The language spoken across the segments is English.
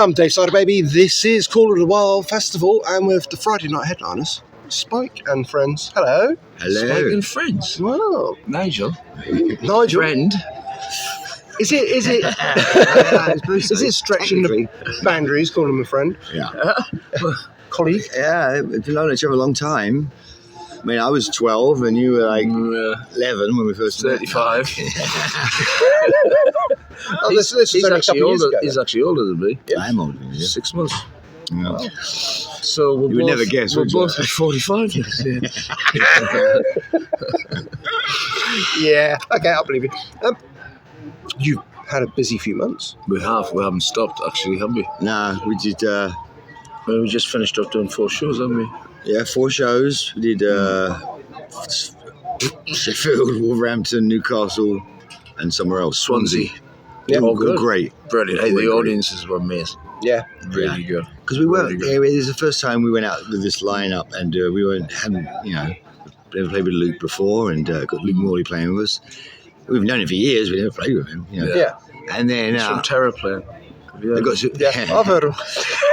I'm Dave Sider Baby. This is Call of the Wild Festival, and with the Friday night headliners, Spike and friends. Hello. Hello. Spike and friends. Wow. Nigel. Friend. Is it is it stretching the boundaries, calling him a friend? Yeah. Colleague? Yeah, we've known each other a long time. I mean, I was 12 and you were like 11 when we first met. 35. This is only a couple of years ago. He's actually older than me. Yeah. I'm older than you. 6 months. Yeah. So we're You would never guess, We're would you? both 45. Yeah, okay, I'll believe you. You've had a busy few months. We haven't stopped actually, have we? Nah, we did, We just finished up doing 4 shows, haven't we? 4 shows. We did Sheffield, Wolverhampton, Newcastle, and somewhere else. Swansea. Yeah, all good. Great. Brilliant. Hey, Great. the audiences were amazing. Yeah. Really good. Because we weren't. Really It was the first time we went out with this lineup, and we hadn't never played with Luke before, and got Luke Morley playing with us. We've known him for years. We never played with him. Yeah. And then It's from Terror Plane. they got I've heard him.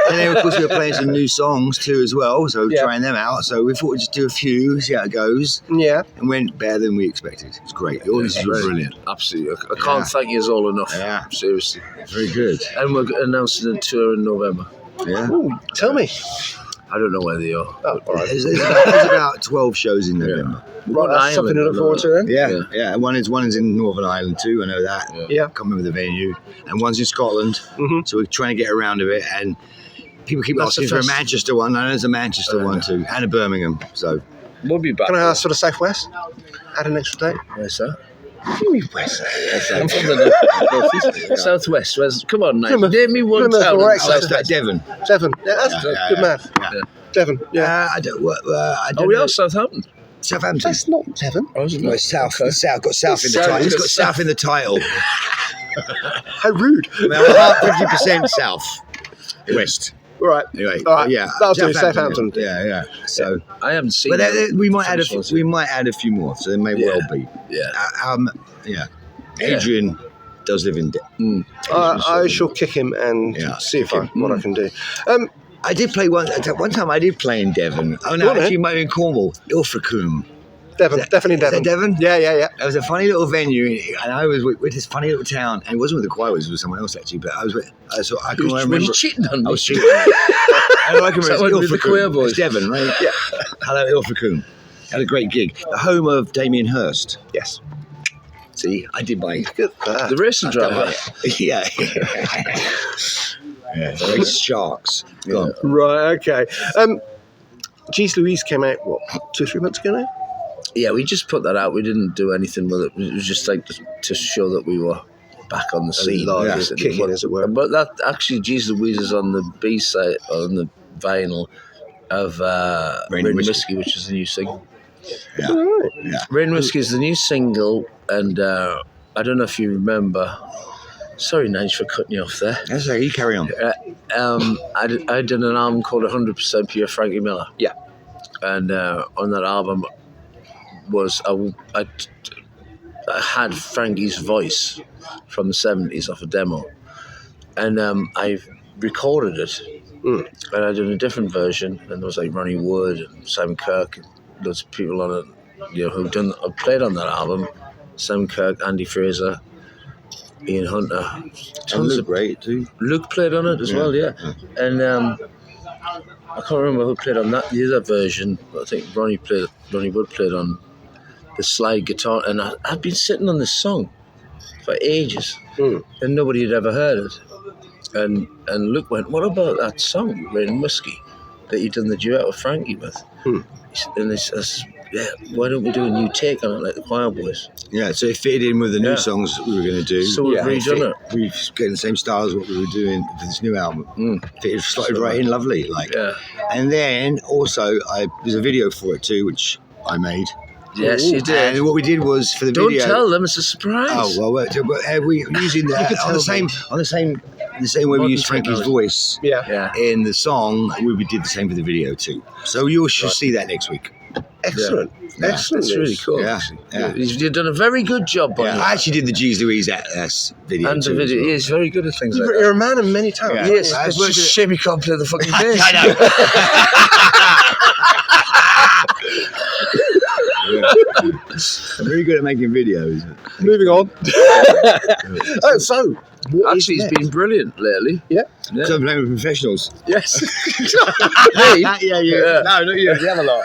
and then of course we were playing some new songs too as well, so trying them out. So we thought we'd just do a few, see how it goes. Yeah. And went better than we expected. It was great. The audiences were brilliant. Absolutely. I can't thank you all enough. Yeah. Seriously. Very good. And we're announcing a tour in November. Yeah. Ooh, tell me. I don't know where they are. Oh, all right. There's about 12 shows in November. Right, that's something to look forward to then. Yeah. One is in Northern Ireland too. I know that. Yeah. Can't remember the venue. And one's in Scotland. Mm-hmm. So we're trying to get around a bit. And people keep That's asking the for a first- Manchester one. I know there's a Manchester one too, and a Birmingham. So We'll be back. Can I ask for the Southwest? Add an extra date? Where's that? West. I'm from the northeast. Southwest. Come on, mate. Plymouth. Name me one Plymouth town. or in Exeter. Southwest. Devon. Devon. Yeah, that's good man. Yeah. Devon. Yeah. I don't. I don't Oh, we know. are Southampton. Southampton. That's not Devon. Oh, isn't No, it? it's south. Okay. It's south. Got south in the South. title. It's got It's south in the title. How rude. I mean, we're 50% south. West. Right. Anyway. All right. Yeah. That'll do. Southampton. Yeah. So, I haven't seen but it. we might add a few more. So there may well be. Yeah. Adrian does live in Devon. I shall kick him and see if what I can do. I did play one time. I did play in Devon. Oh no, Go on, actually, might be in Cornwall. Ilfracombe. Devon. Definitely Is Devon. that Devon? Yeah. It was a funny little venue, and I was with this funny little town, and it wasn't with the Quireboys, it was someone else actually. But I was with, so I can remember. Were you cheating on me? I was cheating. I can remember. That one with the Ilfracombe. Quireboys? It's Devon, right? Yeah. Hello, Ilfracombe. Had a great gig. The home of Damien Hirst. Yes. See, I did my Good. The racing driver. yeah. The race sharks. Go on. Right. Okay. Jeez Louise came out, 2 or 3 months ago now? Yeah, we just put that out. We didn't do anything with it. It was just like to show that we were back on the scene. Live, kicking, as it were. But that actually, Jesus Louise is on the B side, on the vinyl of Rain Whiskey, which is the new single. Yeah. Right. Yeah. Rain Whiskey is the new single, and I don't know if you remember. Sorry, Nige, for cutting you off there. That's okay. You carry on. I did an album called 100% Pure Frankie Miller. Yeah. And on that album was I had Frankie's voice from the 70s off a demo, and I recorded it, and I did a different version, and there was like Ronnie Wood and Simon Kirk and loads of people on it, who played on that album. Simon Kirk, Andy Fraser, Ian Hunter, tons of great too. Luke played on it as well, yeah. And I can't remember who played on the other version, but I think Ronnie Wood played on the slide guitar, and I'd been sitting on this song for ages, and nobody had ever heard it. And Luke went, "What about that song, Rain Whiskey, that you done the duet with Frankie with?" And he says, "Yeah, why don't we do a new take on it, like the Quireboys?" Yeah, so it fitted in with the new songs we were going to do. So we've redone it. We've getting the same style as what we were doing for this new album. Fitted slotted right in, lovely. And then also there's a video for it too, which I made. Yes, you did. And what we did was for the video. Don't tell them; it's a surprise. Oh well, we using on the same way we used Frankie's voice. Yeah. In the song, we did the same for the video too. So you should see that next week. Excellent. Excellent. That's really cool. Yeah, yeah. You've done a very good job, Yeah, Bonnie. I actually did the G's Louise video And the too, as video, well. he's very good at things like You're that. a man of many talents. Yeah. Yes, I it's worked just a at- shame he can't play the fucking bass. I know. I'm really good at making videos. Moving on. So, what is Actually, he's next? been brilliant lately. Yeah. So I'm playing with professionals. Yes. Yeah, Yeah. No, not you. The other lot.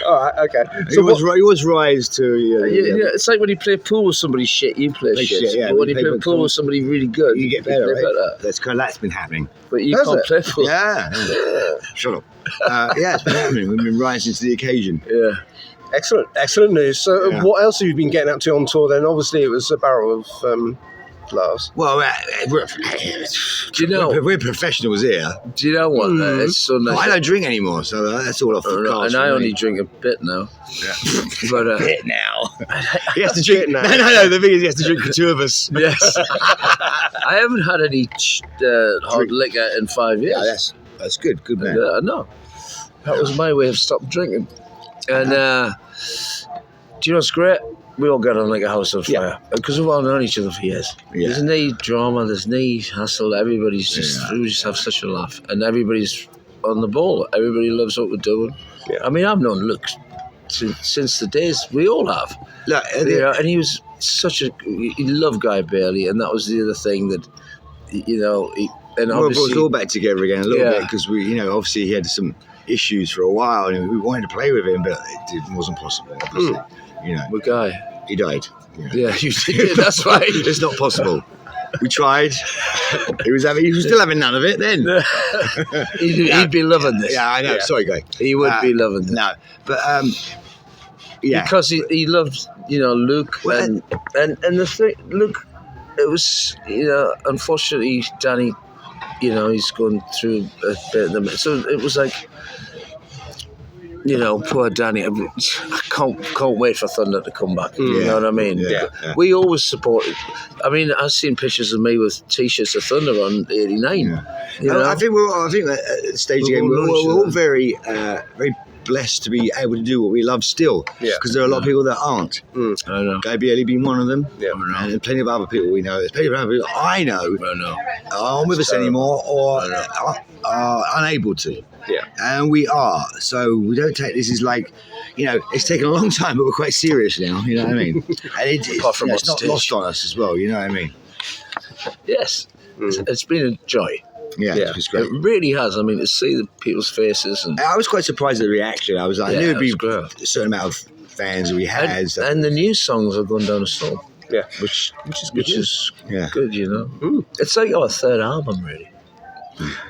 All right. Okay. He was rise to. Yeah, it's like when you play pool with somebody shit, you play Play shit. shit, yeah. But when We you play play with pool with somebody really good, You get better, play right? better. That's been happening. But you Has can't it? play pool. Yeah. Shut up. Yeah, it's been happening. We've been rising to the occasion. Yeah. Excellent. Excellent news. So, Yeah. what else have you been getting up to on tour then? Obviously, it was a barrel of laughs. Well, Do you know? we're professionals here. Do you know what? It's so nice. Well, I don't drink anymore, so that's all off the cards. and for I me. only drink a bit now. Yeah. But Bit now. He has to drink. Bit now. No. The thing is, he has to drink for two of us. yes, I haven't had any hard liquor in 5 years. Yeah, that's good. Good man. I know. That was my way of stopping drinking. And do you know what's great? We all get on like a house on fire because we've all known each other for years. Yeah. There's no drama, there's no hassle. Everybody's just we just have such a laugh, and everybody's on the ball. Everybody loves what we're doing. Yeah. I mean, I've known Luke since the days we all have. Look, You know, and he was he loved Guy Bailey, and that was the other thing that and we brought obviously us all back together again a little Yeah. bit because we, obviously he had some issues for a while, and we wanted to play with him, but it wasn't possible. Obviously, with Guy. he died. Yeah, you did. That's right. It's not possible. We tried. He was still having none of it then. He'd be loving this. Yeah, I know. Yeah. Sorry, Guy. He would be loving this. No, but yeah. Because he loved, Luke, Well, and the thing, Luke, it was, unfortunately, Danny, he's going through a bit of the, so it was like, poor Danny. I can't wait for Thunder to come back. You know what I mean? Yeah. We always supported. I mean, I've seen pictures of me with T-shirts of Thunder on '89. Yeah. You know? I think at the stage again, we're all very, very blessed to be able to do what we love still. Yeah. Because there are a lot of people that aren't. I know. Guy Bailey being one of them. Yeah. And plenty of other people we know. There's plenty of other people I know I know. aren't with us anymore or are unable to. Yeah. And we are. So we don't take this as like, it's taken a long time, but we're quite serious now. You know what I mean? And it's Apart from it's not on stage. lost on us as well. You know what I mean? Yes. It's been a joy. Yeah. It's great. It really has. I mean, to see the people's faces and I was quite surprised at the reaction. I was like, I Yeah, knew it'd be it was great. a certain amount of fans we had. and the new songs are going down the storm. Yeah. Which is Yeah. good, It's like our third album, really.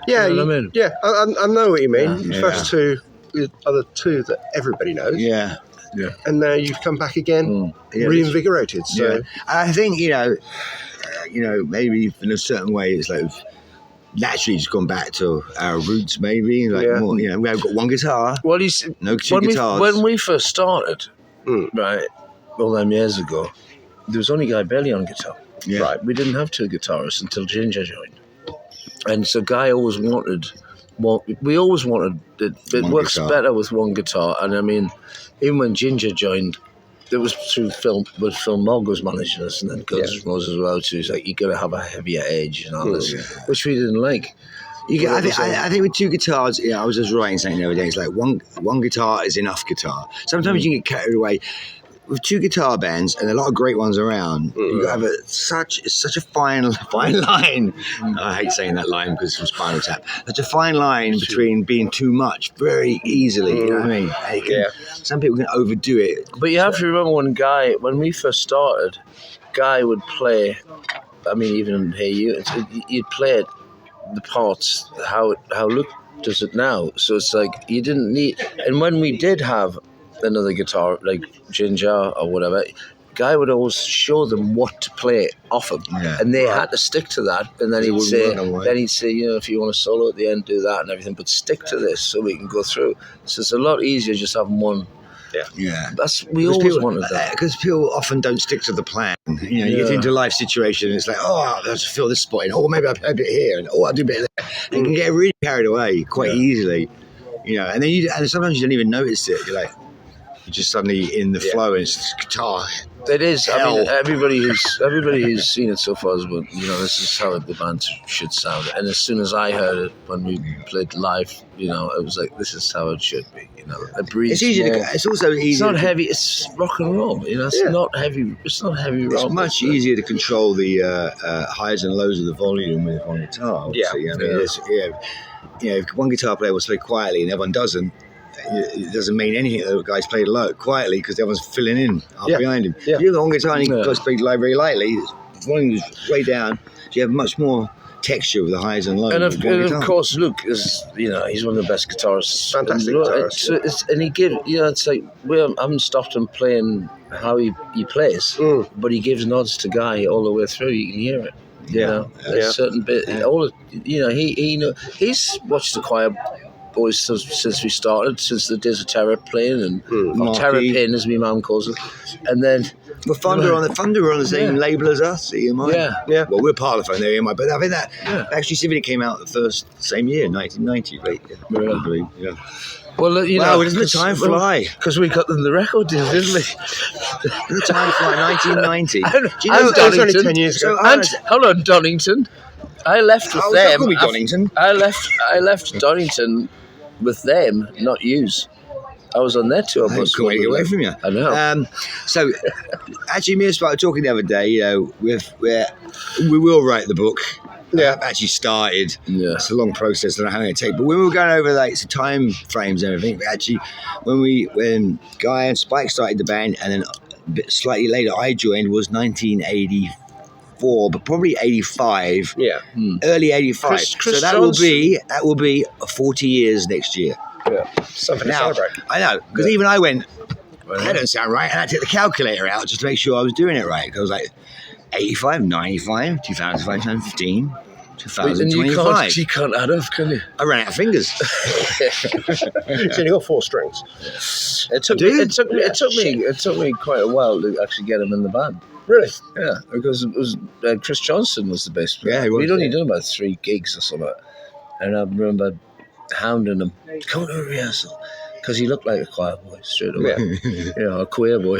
Yeah. You know what I mean? Yeah. I know what you mean. Yeah. The first two are the two that everybody knows. Yeah. And now you've come back again, Yeah, reinvigorated. So. Yeah. And I think, maybe in a certain way, it's like naturally just gone back to our roots, maybe. Like Yeah. more, we've got one guitar, Well, you see, no two guitars. when we first started, Mm. right, all them years ago, there was only Guy Bailey on guitar. Yeah. Right, we didn't have two guitarists until Ginger joined. And so Guy always wanted, we always wanted, it One works guitar. better with one guitar. And I mean, even when Ginger joined, it was through Phil Mogg was managing us, and then Guns N' Roses as well too. He's like, you got to have a heavier edge and all this, which we didn't like. I think with two guitars, I was just writing something the other day. It's like one guitar is enough guitar. Sometimes you can get carried away. With two guitar bands and a lot of great ones around, you have such a fine line. I hate saying that line because it's from Spinal Tap. Such a fine line between being too much very easily. You know what I mean? Some people can overdo it. But you have to remember when we first started, Guy would play, I mean, even in Hey You, you'd play it, the parts, how Luke does it now. So it's like, you didn't need, and when we did have another guitar, like Ginger or whatever, Guy would always show them what to play off him, and they had to stick to that. And then he'd say, if you want to solo at the end, do that and everything, but stick to this so we can go through. So it's a lot easier just having one. Yeah. We always wanted that. Because people often don't stick to the plan. You get into a life situation and it's like, I have to fill this spot in. Maybe I'll play a bit here. And I'll do a bit there. And you can get really carried away quite easily. And then and sometimes you don't even notice it. You're like, you're just suddenly in the flow, and it's just guitar. It is. Hell. I mean, everybody who's seen it so far has been, this is how the band should sound. And as soon as I heard it when we played live, it was like, this is how it should be. It breathes. It's easy. More. It's also easy. It's not heavy. It's rock and roll. It's not heavy. It's not heavy rock. It's much easier to control the highs and lows of the volume with one guitar. Yeah. If one guitar player will play quietly and everyone doesn't, it doesn't mean anything that the guy's played low quietly because everyone's filling in up behind him. Yeah. If you've got one guitar and you guys play very lightly, the volume is way down, so you have much more texture with the highs and lows. And of course, Luke is, he's one of the best guitarists. Fantastic guitarist. And he gives, it's like, I haven't stopped him playing how he plays, but he gives nods to Guy all the way through. You can hear it. A certain bit. He's watched the Quireboys since we started, since the days of Terror playing and Terror Pin, as my mum calls it, and then. Well, Thunder on the same label as us, EMI. Yeah. Well, we're part of the Thunder EMI, but I think that actually Symphony came out the same year, 1990, right? I believe. Yeah. Well, doesn't the time fly? Because we got them the record deal, didn't we? The time fly, 1990. Do you know That was only 10 years ago. Hold on, Donington. I left with them. That Donington. I left Donington with them, not yous. I was on their tour bus. Couldn't wait to get away from you. I know. So, actually, me and Spike were talking the other day. We will write the book. Yeah, actually started. Yeah, it's a long process. I don't know how long it take. But when we were going over some time frames and everything, actually, when Guy and Spike started the band, and then a bit slightly later I joined, was 1984, but probably 85. Yeah, early 85. Chris so that will be 40 years next year. Yeah, something to celebrate. I know, because even I went, that don't sound right, and I took the calculator out just to make sure I was doing it right. Because I was like, 85, 95, 2005, 2015, 2025. You can't add up, can you? I ran out of fingers. It's only got 4 strings. It took me quite a while to actually get him in the band. Really? Yeah, because it was Chris Johnson was the bass player. Yeah, he was. We'd only done about 3 gigs or something, and I remember hounding him, come to a rehearsal, because he looked like a choir boy straight away. A queer boy.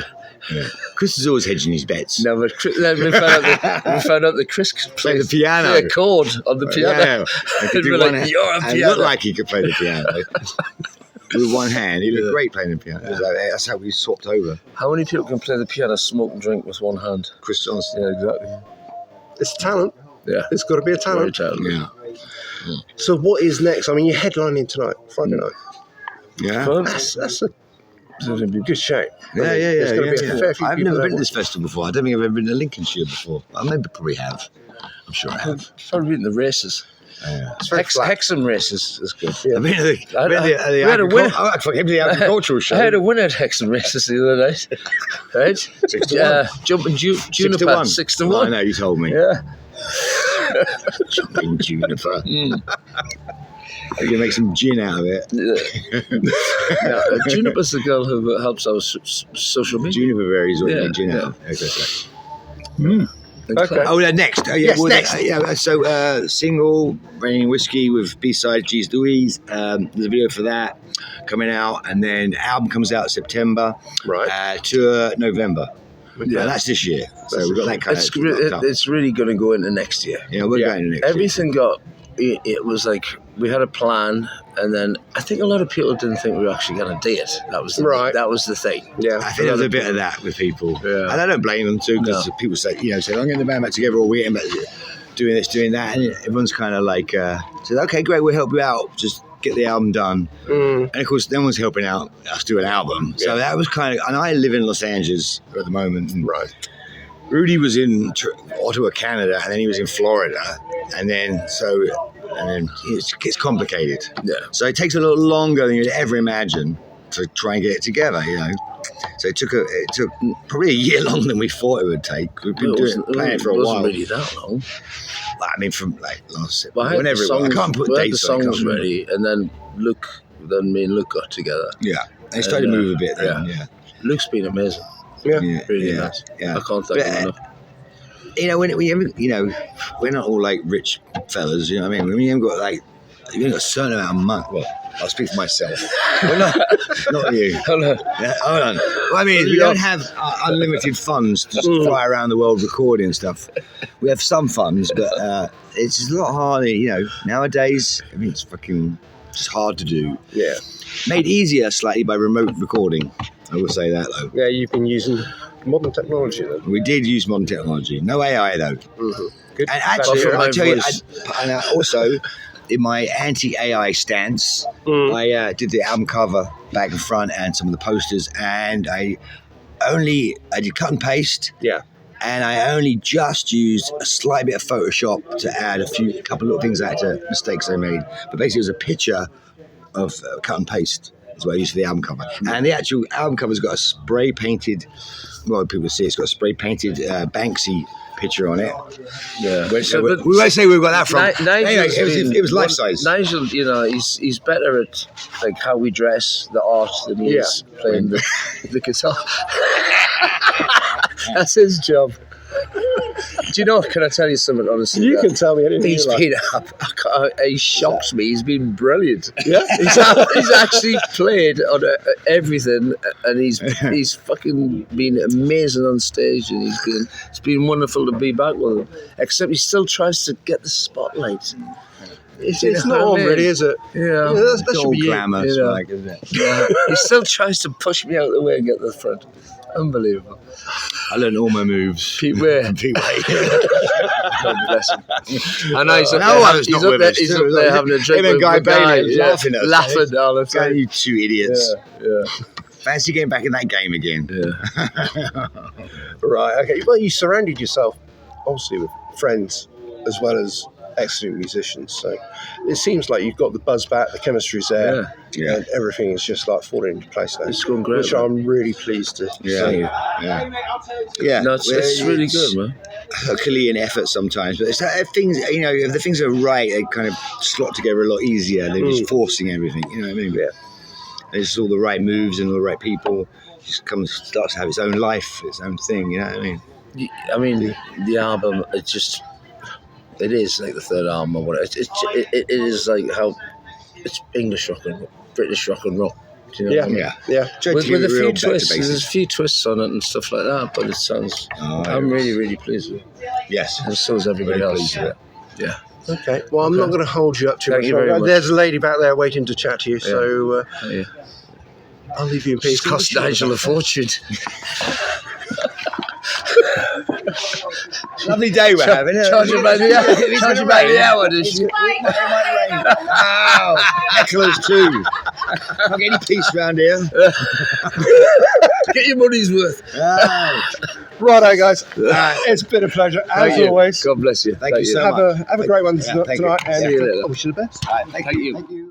Yeah. Chris is always hedging his bets. No, but then we found out that Chris could play the piano. Play a chord on the piano. He could do like, you're a piano. He looked like he could play the piano. With one hand. He looked great playing the piano. That's how we swapped over. How many people can play the piano, smoke and drink with one hand? Chris Johnson. Yeah, exactly. It's talent. Yeah. It's got to be a talent. Yeah. So what is next? I mean, you're headlining tonight, Friday night. Yeah. That's a good shape. Yeah. There's going to be a fair few I've people never been to there. this festival before. I don't think I've ever been to Lincolnshire before. I maybe probably have. I'm sure I have. Probably been the races. It's very flat. Hexham races is good. I've been to the had a winner. the agricultural show. I had a winner at Hexham races the other night. Right? 6 to 1. Jumping juniper. 6 to 1. I know, you told me. Yeah. Jumping juniper. You can make some gin out of it. Juniper's the girl who helps our social media. Juniper berries what you make gin out of. Okay. Oh, next. Next. So, single, Raining Whiskey with B-side G's Louise. There's a video for that coming out, and then album comes out September. Right. Tour November. Yeah, that's this year. So we've got that kind of. It's really going to go into next year. Yeah, we're going into next year. Everything got. It was like we had a plan, and then I think a lot of people didn't think we were actually going to do it. That was the thing. Yeah, I think there's a bit of that with people, yeah. And I don't blame them too, because people say, I'm getting the band back together all weekend, but doing this, doing that, and everyone's kind of like, says, okay, great, we'll help you out. Just get the album done, and of course, no one's helping out us do an album. So that was kind of, and I live in Los Angeles at the moment, and Rudy was in Ottawa, Canada, and then he was in Florida, and then it's complicated. Yeah. So it takes a little longer than you'd ever imagine to try and get it together, So it took probably a year longer than we thought it would take. We've been playing it for a while. It wasn't really that long. I mean, from like last September. Whenever it was. I can't put dates on it. The songs ready, and then me and Luke got together. Yeah. They started to move a bit then, yeah. Luke's been amazing. Yeah. Really nice. Yeah. I can't thank him enough. We're not all like rich fellas, you know what I mean? When you haven't got a certain amount of money, I'll speak for myself. Well, not you. Hold on. Yeah, hold on. Well, I mean, we don't have unlimited funds to just fly around the world recording stuff. We have some funds, but it's just a lot harder, nowadays. I mean, it's hard to do. Yeah. Made easier slightly by remote recording. I will say that, though. Yeah, you've been using modern technology then. We did use modern technology. No AI, though. Mm-hmm. Good. And actually, That's I'll tell you, voice. also, in my anti-AI stance, I did the album cover back and front and some of the posters, and I did cut and paste. Yeah. And I only just used a slight bit of Photoshop to add a couple little things mistakes I made. But basically, it was a picture of cut and paste. Is what I used for the album cover. And the actual album cover's got a spray painted. Well, people see it's got a spray painted Banksy picture on it. Yeah. We won't say where we got that from. Anyway, it was life size. Nigel, he's better at like how we dress, the art, than he is playing the guitar. That's his job. Do you know? Can I tell you something honestly? You can tell me anything. He's you like. been he shocks me. He's been brilliant. Yeah. He's actually played on everything, and he's fucking been amazing on stage, and it's been wonderful to be back with him. Except he still tries to get the spotlight. It's not on, really, is it? Yeah. That It's should all be glamour, you know. isn't it? Yeah. He still tries to push me out of the way and get to the front. Unbelievable. I learned all my moves. Pete Way. Pete Way. God bless him. I know he's up No there, one was he's not up with there, us, he's too, up was there he? having a drink Him and with Guy the guy, Bailey laughing at us. laughing all the Go, time. you two idiots. Yeah. Fancy getting back in that game again. Yeah. Right, okay. Well, you surrounded yourself, obviously, with friends as well as excellent musicians. So it seems like you've got the buzz back, the chemistry's there, Yeah. and everything is just like falling into place now. It's going great, which man. I'm really pleased to see. Yeah. No, it's really good, man. Herculean effort sometimes, but it's that things, if the things are right, they kind of slot together a lot easier than just forcing everything, you know what I mean? Yeah. It's all the right moves and all the right people. It just starts to have its own life, its own thing, you know what I mean? I mean, the album, it is like the third album or whatever. It is like how it's English rock and roll, British rock and roll. Do you know what I mean? Yeah. With a few twists, there's a few twists on it and stuff like that, but it sounds. I'm really, really pleased with it. Yes. And so is everybody Very else. pleased with it. Yeah. Okay. Well, I'm not going to hold you up too Thank much you very longer. much. There's a lady back there waiting to chat to you, so Yeah. I'll leave you in peace. It's cost Nigel a fortune. Lovely day we're having. Charge him by the hour. Charge him by the hour. does she? Wow. Hecklers too. Can't get any peace around here. Get your money's worth. Oh. Righto, guys. It's been a pleasure, as Thank you. always. God bless you. Thank you so much. Have a great one Thank you. tonight, and See you later. I wish you the best. Thank you.